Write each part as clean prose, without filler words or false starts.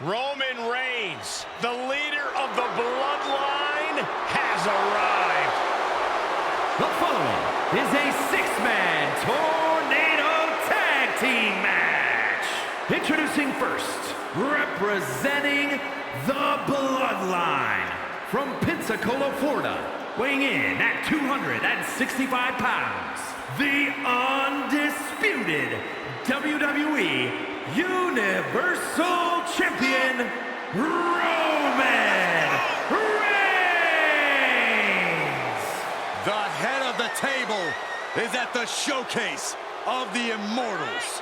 Roman Reigns, the leader of the bloodline, has arrived. The following is a six-man tornado tag team match. Introducing first, representing the bloodline from Pensacola, Florida, weighing in at 265 pounds, the undisputed WWE Universal Champion, Roman Reigns! The head of the table is at the showcase of the Immortals.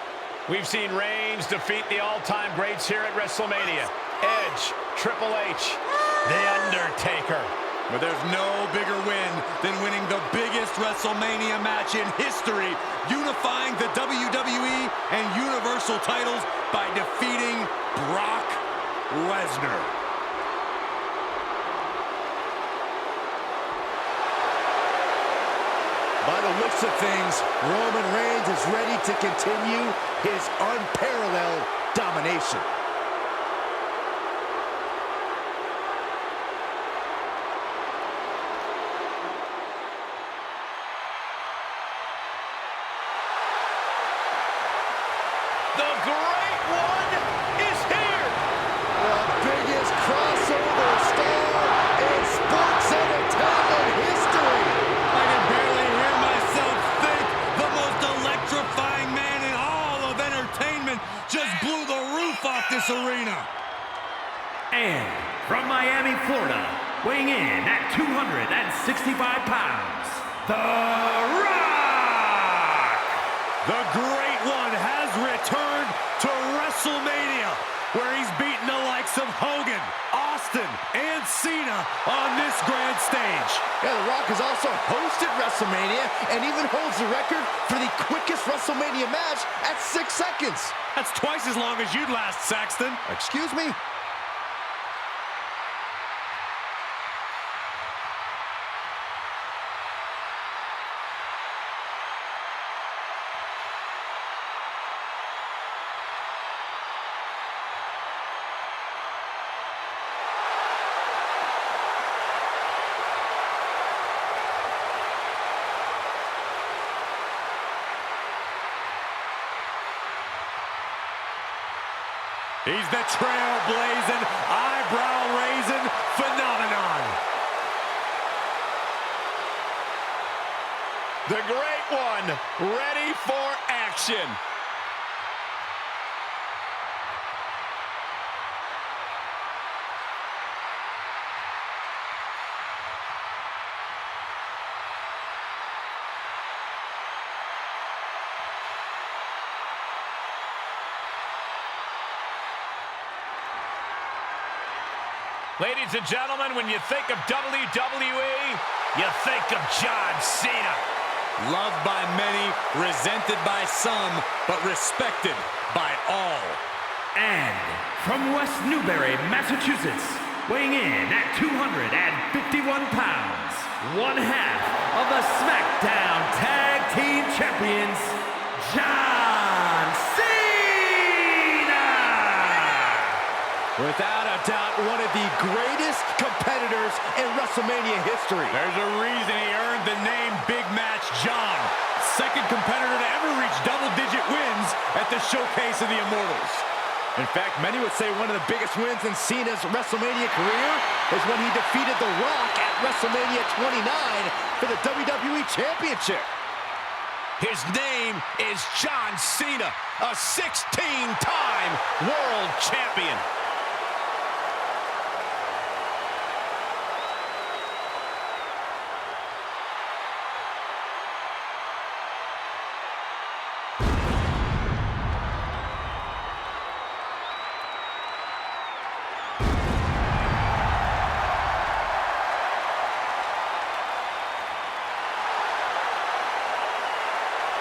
We've seen Reigns defeat the all-time greats here at WrestleMania. Edge, Triple H, The Undertaker. But there's no bigger win than winning the biggest WrestleMania match in history, unifying the WWE and Universal titles by defeating Brock Lesnar. By the looks of things, Roman Reigns is ready to continue his unparalleled domination. The Great One is here! The biggest crossover star in sports entertainment history! I can barely hear myself think. The most electrifying man in all of entertainment just blew the roof off this arena. And from Miami, Florida, weighing in at 265 pounds, The Rock! The Great One has returned to WrestleMania, where he's beaten the likes of Hogan, Austin, and Cena on this grand stage. Yeah, The Rock has also hosted WrestleMania and even holds the record for the quickest WrestleMania match at 6 seconds. That's twice as long as you'd last, Saxton. Excuse me? He's the trailblazing, eyebrow-raising phenomenon. The Great One, ready for action. Ladies and gentlemen, when you think of WWE, you think of John Cena. Loved by many, resented by some, but respected by all. And from West Newbury, Massachusetts, weighing in at 251 pounds, one half of the SmackDown Tag Team Champions, John Cena! Without a doubt, one of the greatest competitors in WrestleMania history. There's a reason he earned the name Big Match John. Second competitor to ever reach double-digit wins at the showcase of the Immortals. In fact, many would say one of the biggest wins in Cena's WrestleMania career is when he defeated The Rock at WrestleMania 29 for the WWE Championship. His name is John Cena, a 16-time world champion.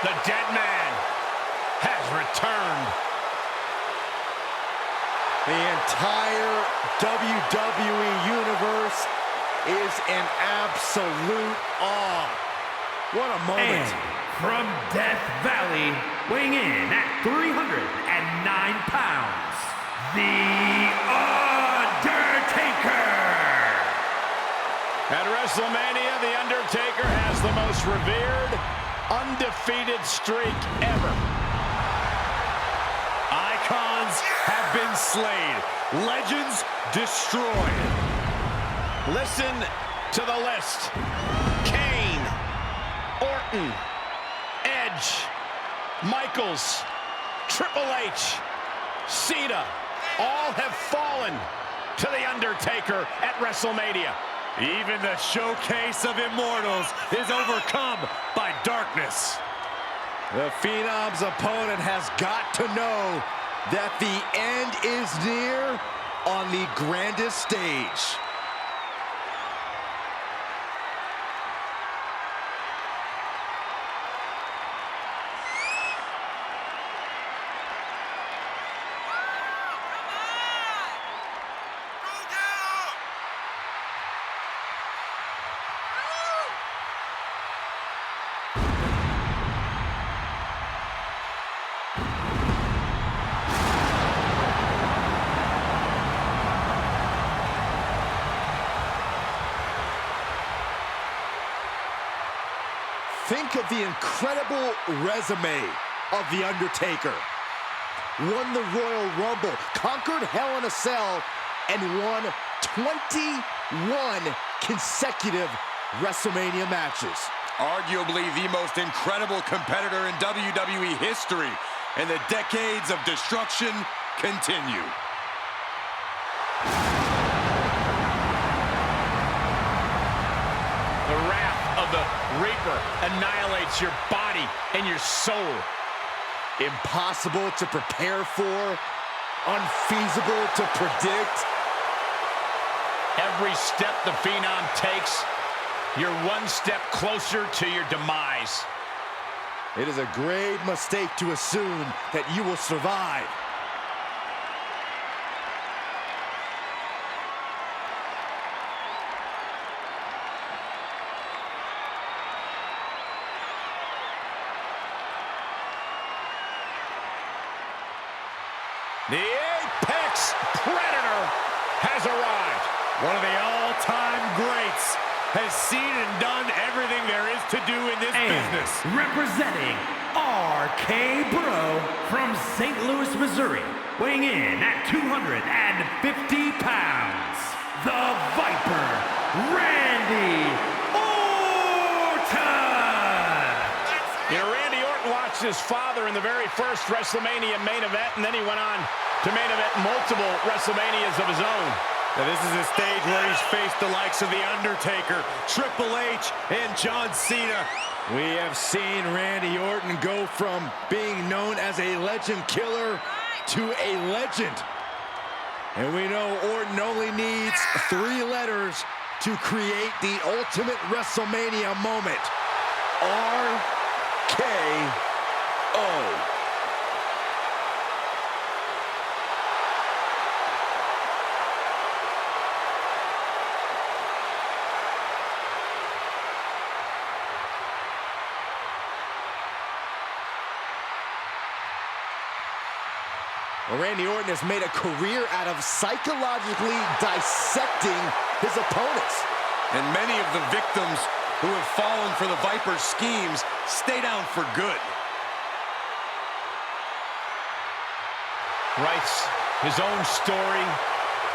The dead man has returned. The entire WWE Universe is in absolute awe. What a moment. And from Death Valley, weighing in at 309 pounds, The WrestleMania, The Undertaker has the most revered, undefeated streak ever. Icons have been slain. Legends destroyed. Listen to the list. Kane, Orton, Edge, Michaels, Triple H, Cena, all have fallen to The Undertaker at WrestleMania. Even the showcase of immortals is overcome by darkness. The Phenom's opponent has got to know that the end is near on the grandest stage. Think of the incredible resume of The Undertaker. Won the Royal Rumble, conquered Hell in a Cell, and won 21 consecutive WrestleMania matches. Arguably the most incredible competitor in WWE history, and the decades of destruction continue. The wrath of the Reaper annihilates your body and your soul. Impossible to prepare for, unfeasible to predict. Every step the Phenom takes, you're one step closer to your demise. It is a grave mistake to assume that you will survive. The Apex Predator has arrived. One of the all-time greats has seen and done everything there is to do in this business. Representing RK Bro from St. Louis, Missouri, weighing in at 250 pounds, the Viper, Randy Orton! You know, Randy Orton watched his father in the very first WrestleMania main event, and then he went on to main event multiple WrestleManias of his own. Now, this is a stage where he's faced the likes of The Undertaker, Triple H, and John Cena. We have seen Randy Orton go from being known as a legend killer to a legend. And we know Orton only needs 3 letters to create the ultimate WrestleMania moment. RKO. Randy Orton has made a career out of psychologically dissecting his opponents. And many of the victims who have fallen for the Viper's schemes stay down for good. Writes his own story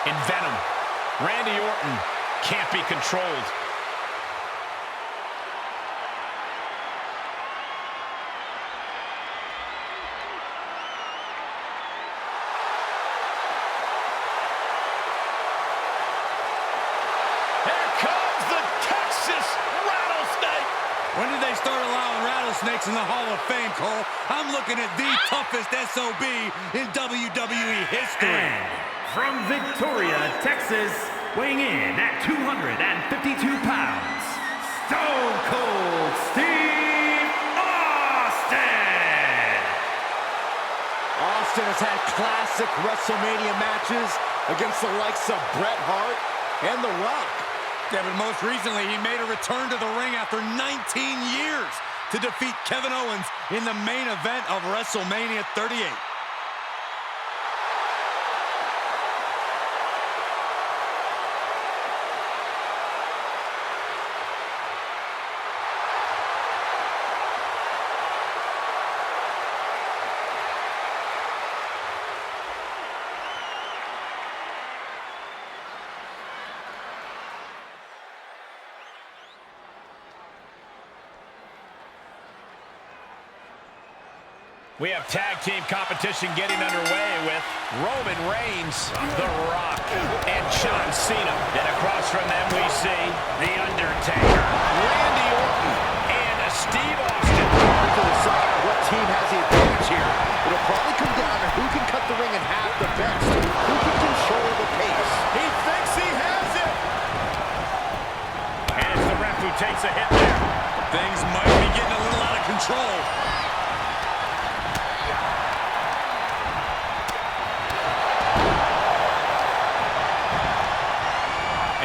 in Venom. Randy Orton can't be controlled. When did they start allowing rattlesnakes in the Hall of Fame, Cole? I'm looking at the toughest SOB in WWE history. And from Victoria, Texas, weighing in at 252 pounds, Stone Cold Steve Austin! Austin has had classic WrestleMania matches against the likes of Bret Hart and The Rock. Yeah, but most recently, he made a return to the ring after 19 years to defeat Kevin Owens in the main event of WrestleMania 38. We have tag team competition getting underway with Roman Reigns, The Rock, and John Cena. And across from them we see The Undertaker, Randy Orton, and Steve Austin. Hard to decide what team has the advantage here. It'll probably come down to who can cut the ring in half the best, who can control the pace. He thinks he has it. And it's the ref who takes a hit there. Things might be getting a little out of control.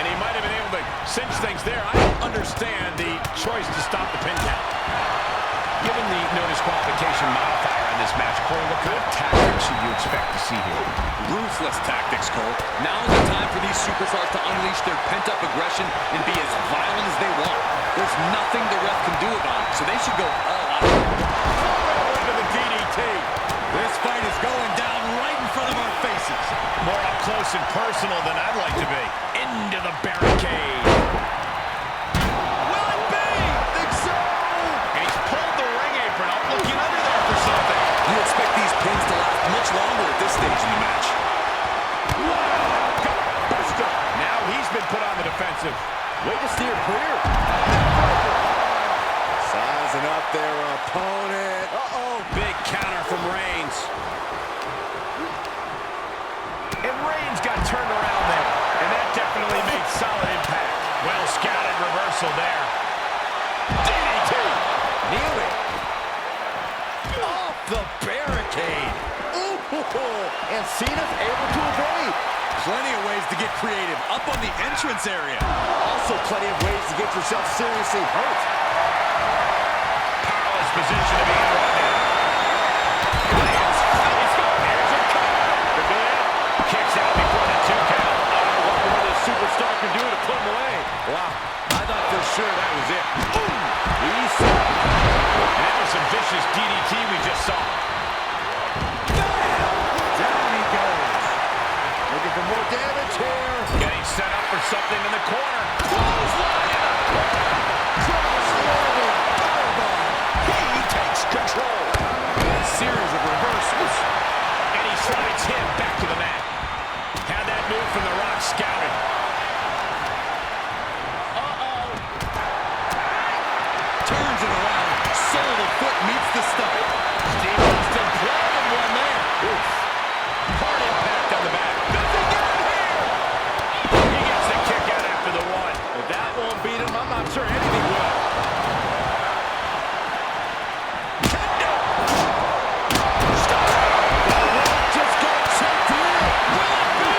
And he might have been able to cinch things there. I don't understand the choice to stop the pin count. Given the no disqualification modifier on this match, Cole, what kind of tactics should you expect to see here? Ruthless tactics, Cole. Now is the time for these superstars to unleash their pent-up aggression and be as violent as they want. There's nothing the ref can do about it, so they should go all out. Into the DDT. This fight is going down right in front of our faces. More up close and personal than I'd like to be. Into the barricade. Will it be? Think so. And he's pulled the ring apron up, looking under there for something. You expect these pins to last much longer at this stage in the match. Now he's been put on the defensive. Way to steer clear. Sizing up their opponent. Uh-oh. Big counter from Reigns. And Reigns got turned around there. And that definitely made solid impact. Well scouted reversal there. DDT. Kneeling. Off the barricade. Ooh, and Cena's able to evade. Plenty of ways to get creative. Up on the entrance area. Also plenty of ways to get yourself seriously hurt. Powerless position to be in right now. Lands. There's a cover. Kicks out before the 2 count. I wonder what this superstar can do to put him away. Wow. I thought for sure that was it. Boom. He's set. And that was some vicious DDT we just saw. Down he goes. Looking for more damage here. Getting set up for something in the corner. Clothesline. Cross-landing. Powerbomb. He takes control. A series of reversals. And he slides him back to the mat. Had that move from The Rock scouted. Turns it around. Sole of the foot meets the stomach. Steve Austin planted one there. Oof. Hard impact on the back. Nothing down here. He gets the kick out after the 1. If that won't beat him, I'm not sure anything will. Kendo. Stop. Just got checked in. Will it be?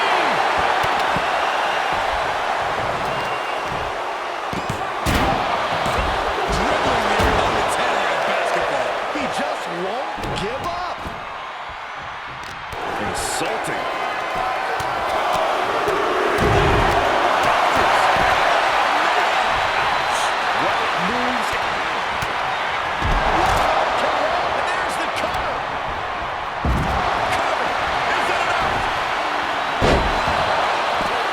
Dribbling the opponent's head like basketball. He just won't give up. Insulting. Moves. And there's the cover. Cover. Is it enough?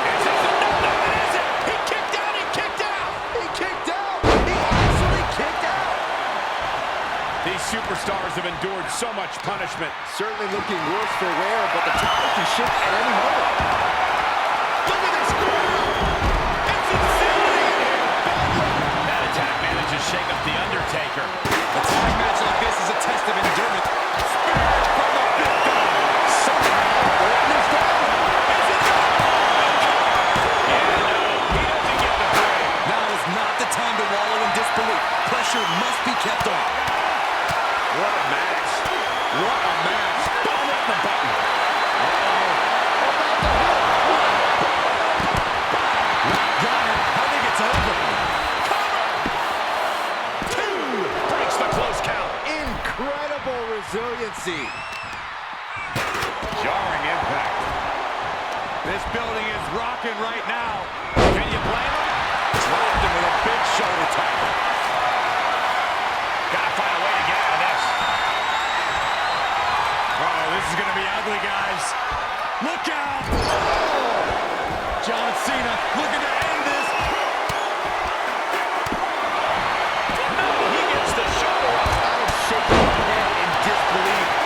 Is this enough? No, it isn't. He kicked out. He kicked out. He kicked out. He actually kicked out. These superstars have endured so much punishment. Certainly looking worse for wear, but the tide can shift at any moment. Look at this crowd. It's insanity in here. That attack manages to shake up The Undertaker. A tag match like this is a test of endurance. Spirit from the big guy. Somehow, Orton is down. Is it done? Yeah, no, he doesn't get the break. Now is not the time to wallow in disbelief. Pressure must be kept on. What a match. What a match. Don't hit the button. Got it. I think it's over. Breaks the close count. Incredible resiliency. Jarring impact. This building is rocking right now. Can you blame him? Dropped him with a big shoulder tackle. Gotta find a way to get out of this. Uh-oh, this is going to be ugly, guys. Look out! John Cena looking to end this. No, he gets the shoulder up. I am shaking my head in disbelief.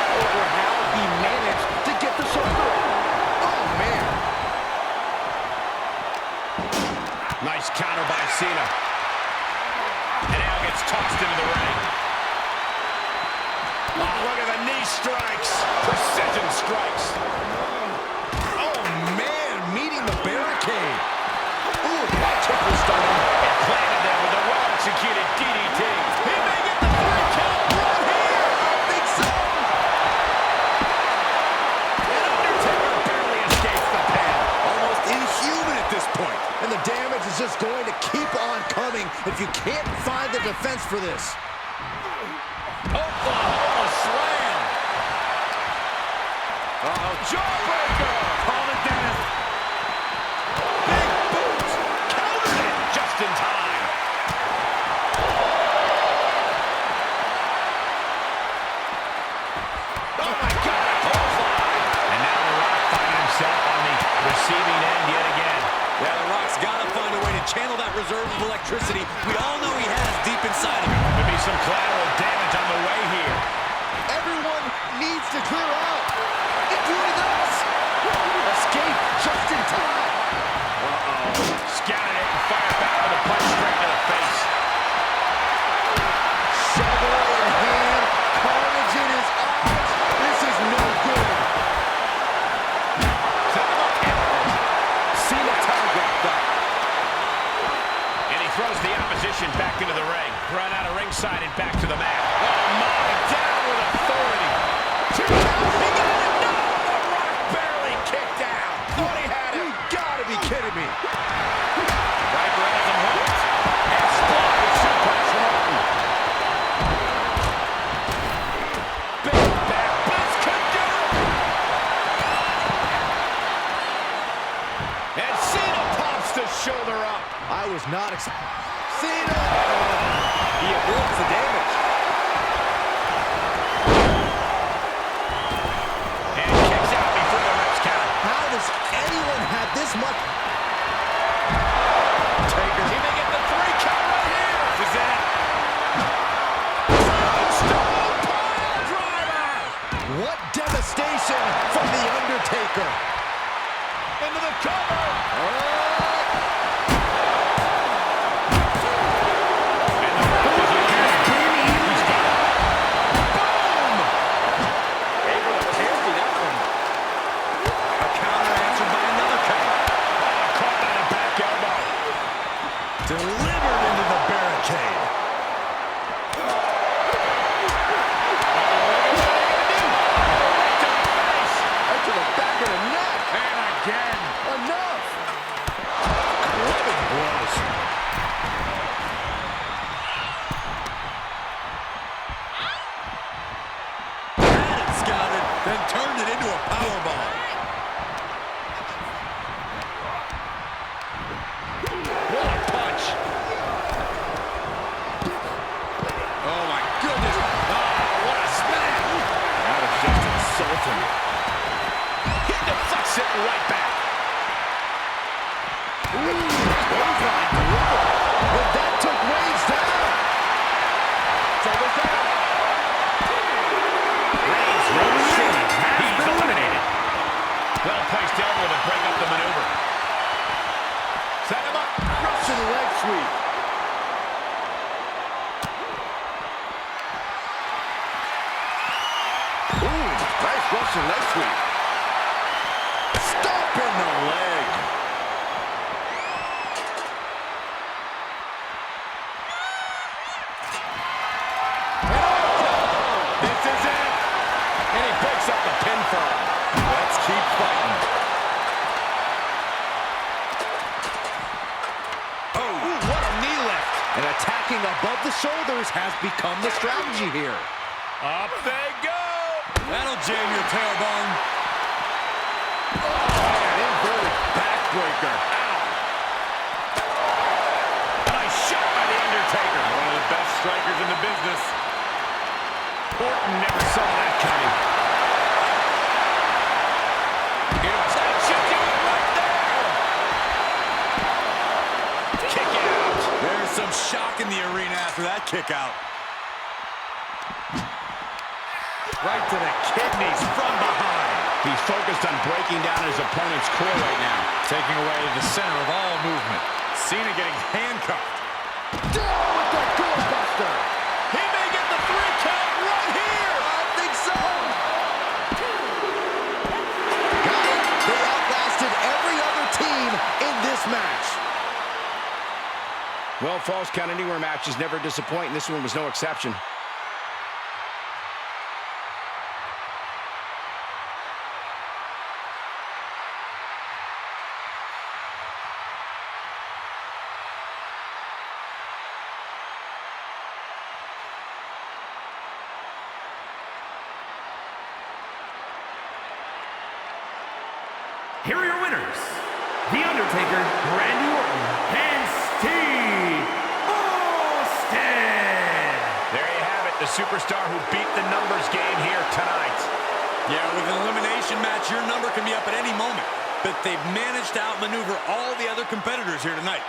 Cena. And now gets tossed into the ring. Oh, look at the knee strikes. Precision strikes. Oh, man, meeting the barricade. Ooh, that kick was stunning. And planted there with a well-executed DDT. He may get the 3 count right here. I think so. And Undertaker barely escapes the pin. Almost inhuman at this point. And the damage is just going to keep on coming if you can't find the defense for this. Oklahoma slam. Uh-oh, jawbreaker. Call it, Dennis. Big boot. Countered it just in time. Oh, my God, a clothesline. And now The Rock finding himself on the receiving end yet again. Yeah, The Rock's got to find a way to channel that reserve of electricity we all know he has deep inside of him. Could be some collateral damage on the way here. Everyone needs to clear out, including us. Escape just in time. Scouted it and fired back with a punch straight to the face. Shovel in hand, carnage in his eyes. This is no good. Cena telegraphed that. And he throws the opposition back into the ring. Run out of ringside and back to the mat. Oh my, down with authority. 2 count, he got it. No, The Rock barely kicked out. Thought he had it. You gotta be kidding me. Viper has him hooked. And splendid suplex from Orton. Big back blitz could do it. And Cena pops the shoulder up. I was not Cena! He avoids the damage. And kicks out before the ref's count. How does anyone have this much? Taker, he may get the 3 count right here. This is it. Tombstone pile driver. What devastation from The Undertaker. Into the cover. Delivered into the barricade. Right to the back of the neck. And again. Enough. Clubbing blows. Had it scouted, then turned it into a powerbomb. What a punch. Oh my goodness. Oh, what a smash. That is just insulting. He deflects it right back. Clothesline delivered. But that took Reigns down. Shoulders down. Reigns rolls Cena. He's eliminated. Well-placed elbow to break up the maneuver. Set him up. Russian leg sweep. Ooh, nice Russian leg sweep. Stop in the leg. This is it. And he picks up the pinfall. Let's keep fighting. Oh, what a knee lift. And attacking above the shoulders has become the strategy here. Up they go. That'll jam your tailbone. An inverted backbreaker. Nice shot by The Undertaker. One of the best strikers in the business. Orton never saw that coming. That should do it right there. Kick out. There's some shock in the arena after that kick out. Right to the kidneys from behind. He's focused on breaking down his opponent's core right now. Taking away the center of all movement. Cena getting handcuffed. Down with the doorbuster. He may get the 3 count right here. I think so. Got it. They outlasted every other team in this match. Well, Falls Count Anywhere matches never disappoint, and this one was no exception. Here are your winners, The Undertaker, Randy Orton, and Steve Austin. There you have it, the superstar who beat the numbers game here tonight. Yeah, with an elimination match, your number can be up at any moment. But they've managed to outmaneuver all the other competitors here tonight.